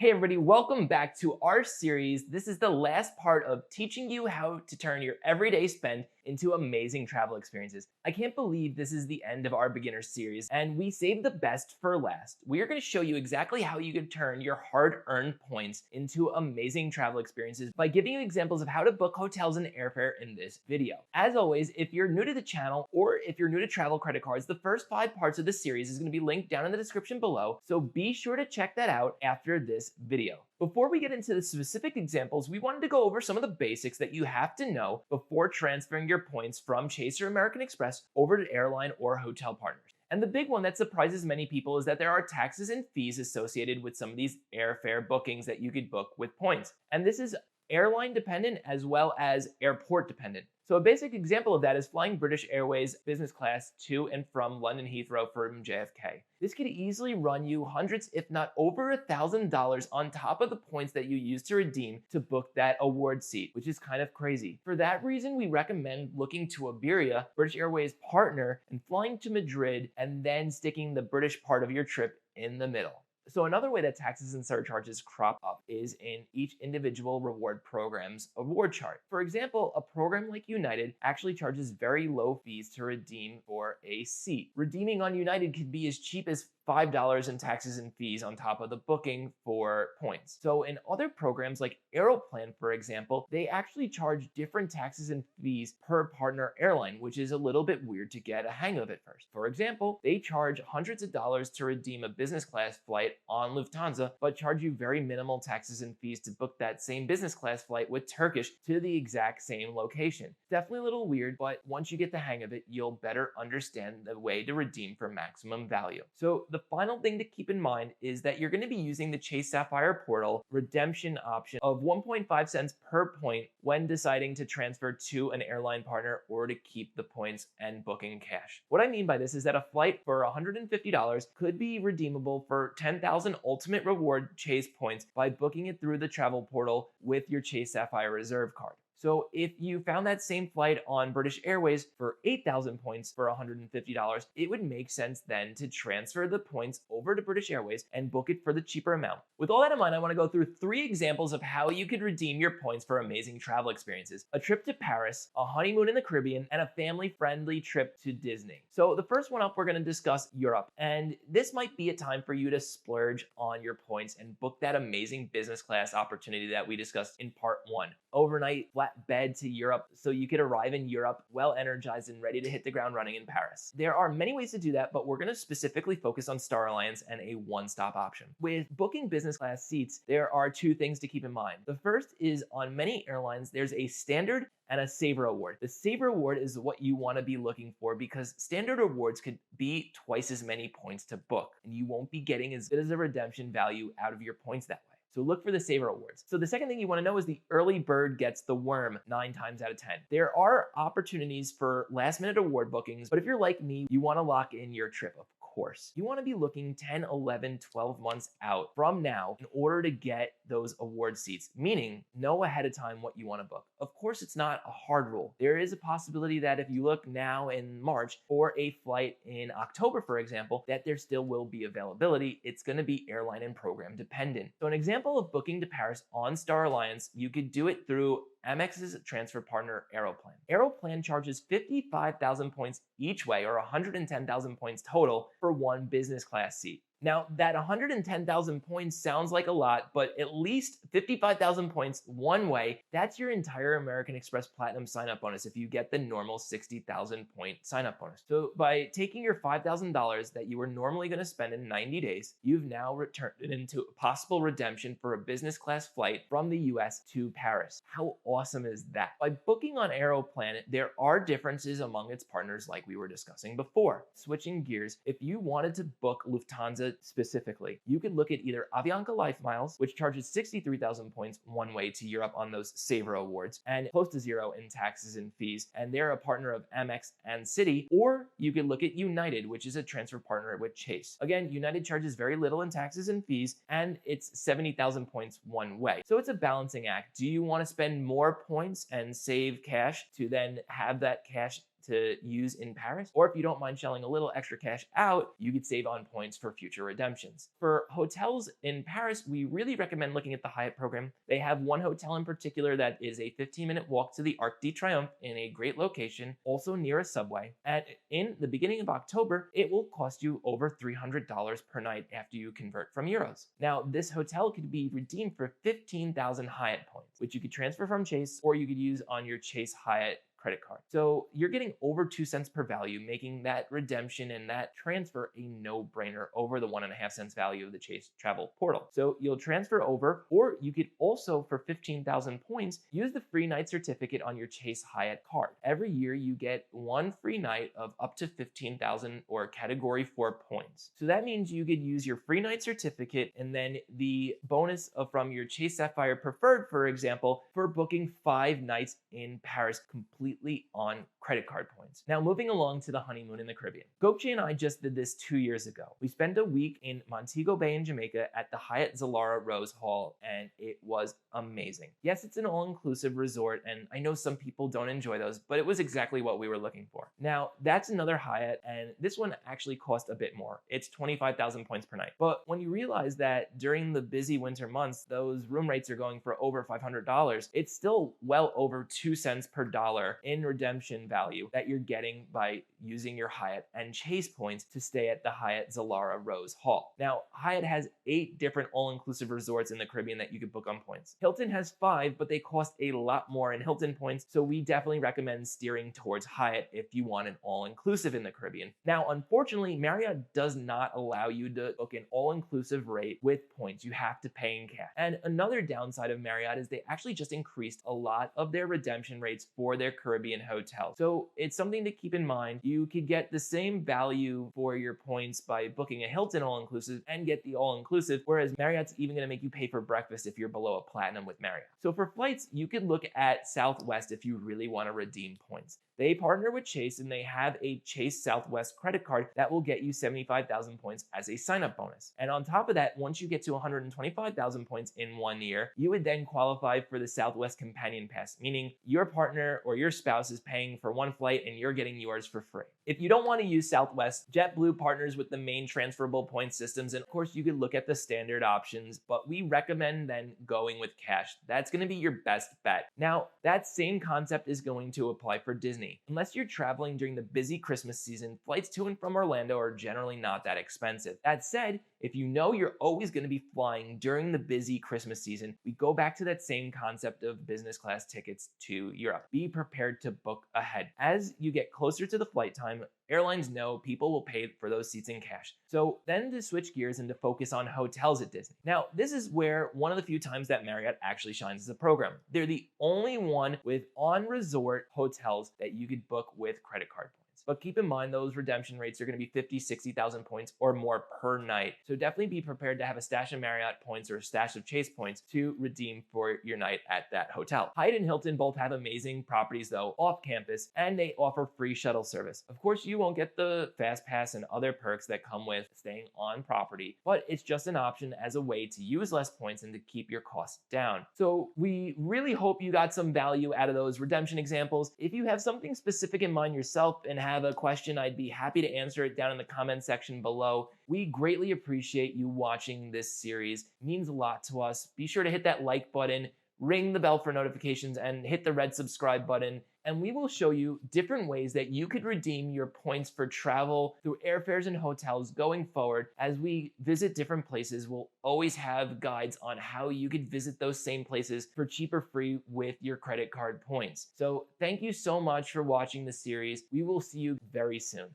Hey everybody, welcome back to our series. This is the last part of teaching you how to turn your everyday spend into amazing travel experiences. I can't believe this is the end of our beginner series and we saved the best for last. We are going to show you exactly how you can turn your hard-earned points into amazing travel experiences by giving you examples of how to book hotels and airfare in this video. As always, if you're new to the channel or if you're new to travel credit cards, the first 5 parts of this series is going to be linked down in the description below, so be sure to check that out after this video. Before we get into the specific examples, we wanted to go over some of the basics that you have to know before transferring your points from Chase or American Express over to airline or hotel partners. And the big one that surprises many people is that there are taxes and fees associated with some of these airfare bookings that you could book with points. And this is airline dependent as well as airport dependent. So a basic example of that is flying British Airways business class to and from London Heathrow from JFK. This could easily run you hundreds, if not over $1,000 on top of the points that you use to redeem to book that award seat, which is kind of crazy. For that reason, we recommend looking to Iberia, British Airways partner, and flying to Madrid and then sticking the British part of your trip in the middle. So another way that taxes and surcharges crop up is in each individual reward program's award chart. For example, a program like United actually charges very low fees to redeem for a seat. Redeeming on United could be as cheap as $5 in taxes and fees on top of the booking for points. So in other programs like Aeroplan, for example, they actually charge different taxes and fees per partner airline, which is a little bit weird to get a hang of at first. For example, they charge hundreds of dollars to redeem a business class flight on Lufthansa, but charge you very minimal taxes and fees to book that same business class flight with Turkish to the exact same location. Definitely a little weird, but once you get the hang of it, you'll better understand the way to redeem for maximum value. So the final thing to keep in mind is that you're going to be using the Chase Sapphire Portal redemption option of 1.5 cents per point when deciding to transfer to an airline partner or to keep the points and booking cash. What I mean by this is that a flight for $150 could be redeemable for 10,000 ultimate reward Chase points by booking it through the travel portal with your Chase Sapphire Reserve card. So if you found that same flight on British Airways for 8,000 points for $150, it would make sense then to transfer the points over to British Airways and book it for the cheaper amount. With all that in mind, I want to go through 3 examples of how you could redeem your points for amazing travel experiences: a trip to Paris, a honeymoon in the Caribbean, and a family-friendly trip to Disney. So the first one up, we're going to discuss Europe. And this might be a time for you to splurge on your points and book that amazing business class opportunity that we discussed in part 1. Overnight flat bed to Europe so you could arrive in Europe well energized and ready to hit the ground running in Paris. There are many ways to do that, but we're going to specifically focus on Star Alliance and a one-stop option. With booking business class seats, there are 2 things to keep in mind. The first is on many airlines, there's a standard and a saver award. The saver award is what you want to be looking for because standard awards could be twice as many points to book, and you won't be getting as good as a redemption value out of your points that way. So look for the saver awards. So the second thing you want to know is the early bird gets the worm 9 times out of 10. There are opportunities for last minute award bookings, but if you're like me, you want to lock in your trip, of course. You want to be looking 10, 11, 12 months out from now in order to get those award seats, meaning know ahead of time what you want to book. Of course, it's not a hard rule. There is a possibility that if you look now in March for a flight in October, for example, that there still will be availability. It's going to be airline and program dependent. So an example of booking to Paris on Star Alliance, you could do it through Amex's transfer partner, Aeroplan. Aeroplan charges 55,000 points each way, or 110,000 points total, for one business class seat. Now, that 110,000 points sounds like a lot, but at least 55,000 points one way, that's your entire American Express Platinum sign-up bonus if you get the normal 60,000 point sign-up bonus. So by taking your $5,000 that you were normally going to spend in 90 days, you've now returned it into a possible redemption for a business class flight from the US to Paris. How awesome is that? By booking on Aeroplan, there are differences among its partners like we were discussing before. Switching gears, if you wanted to book Lufthansa specifically, you could look at either Avianca Life Miles, which charges 63,000 points one way to Europe on those saver awards and close to zero in taxes and fees, and they're a partner of Amex and Citi, or you could look at United, which is a transfer partner with Chase. Again, United charges very little in taxes and fees, and it's 70,000 points one way. So it's a balancing act. Do you want to spend more points and save cash to then have that cash to use in Paris. Or if you don't mind shelling a little extra cash out, you could save on points for future redemptions. For hotels in Paris, we really recommend looking at the Hyatt program. They have one hotel in particular that is a 15-minute walk to the Arc de Triomphe in a great location, also near a subway. And in the beginning of October, it will cost you over $300 per night after you convert from euros. Now, this hotel could be redeemed for 15,000 Hyatt points, which you could transfer from Chase or you could use on your Chase Hyatt credit card. So you're getting over 2 cents per value, making that redemption and that transfer a no-brainer over the 1.5 cents value of the Chase travel portal. So you'll transfer over, or you could also, for 15,000 points, use the free night certificate on your Chase Hyatt card. Every year you get one free night of up to 15,000 or category 4 points. So that means you could use your free night certificate and then the bonus from your Chase Sapphire Preferred, for example, for booking 5 nights in Paris completely on credit card points. Now, moving along to the honeymoon in the Caribbean. Gokchi and I just did this 2 years ago. We spent a week in Montego Bay in Jamaica at the Hyatt Zilara Rose Hall, and it was amazing. Yes, it's an all-inclusive resort, and I know some people don't enjoy those, but it was exactly what we were looking for. Now, that's another Hyatt, and this one actually cost a bit more. It's 25,000 points per night. But when you realize that during the busy winter months, those room rates are going for over $500, it's still well over 2 cents per dollar in redemption value that you're getting by using your Hyatt and Chase points to stay at the Hyatt Zilara Rose Hall. Now, Hyatt has 8 different all-inclusive resorts in the Caribbean that you could book on points. Hilton has 5, but they cost a lot more in Hilton points, so we definitely recommend steering towards Hyatt if you want an all-inclusive in the Caribbean. Now, unfortunately, Marriott does not allow you to book an all-inclusive rate with points. You have to pay in cash. And another downside of Marriott is they actually just increased a lot of their redemption rates for their Caribbean hotels. So it's something to keep in mind. You could get the same value for your points by booking a Hilton all-inclusive and get the all-inclusive, whereas Marriott's even going to make you pay for breakfast if you're below a platinum with Marriott. So for flights, you could look at Southwest if you really want to redeem points. They partner with Chase and they have a Chase Southwest credit card that will get you 75,000 points as a sign-up bonus. And on top of that, once you get to 125,000 points in 1 year, you would then qualify for the Southwest Companion Pass, meaning your partner or your spouse is paying for one flight and you're getting yours for free. If you don't want to use Southwest, JetBlue partners with the main transferable point systems, and of course you could look at the standard options, but we recommend then going with cash. That's going to be your best bet. Now, that same concept is going to apply for Disney. Unless you're traveling during the busy Christmas season, flights to and from Orlando are generally not that expensive. That said, if you know you're always going to be flying during the busy Christmas season, we go back to that same concept of business class tickets to Europe. Be prepared to book ahead. As you get closer to the flight time, airlines know people will pay for those seats in cash. So then to switch gears and to focus on hotels at Disney. Now, this is where one of the few times that Marriott actually shines as a program. They're the only one with on-resort hotels that you could book with credit card points. But keep in mind, those redemption rates are going to be 50, 60,000 points or more per night. So definitely be prepared to have a stash of Marriott points or a stash of Chase points to redeem for your night at that hotel. Hyatt and Hilton both have amazing properties though off campus, and they offer free shuttle service. Of course, you won't get the fast pass and other perks that come with staying on property, but it's just an option as a way to use less points and to keep your costs down. So we really hope you got some value out of those redemption examples. If you have something specific in mind yourself and have a question, I'd be happy to answer it down in the comment section below. We greatly appreciate you watching this series. It means a lot to us. Be sure to hit that like button, ring the bell for notifications, and hit the red subscribe button. And we will show you different ways that you could redeem your points for travel through airfares and hotels going forward. As we visit different places, we'll always have guides on how you could visit those same places for cheap or free with your credit card points. So thank you so much for watching the series. We will see you very soon.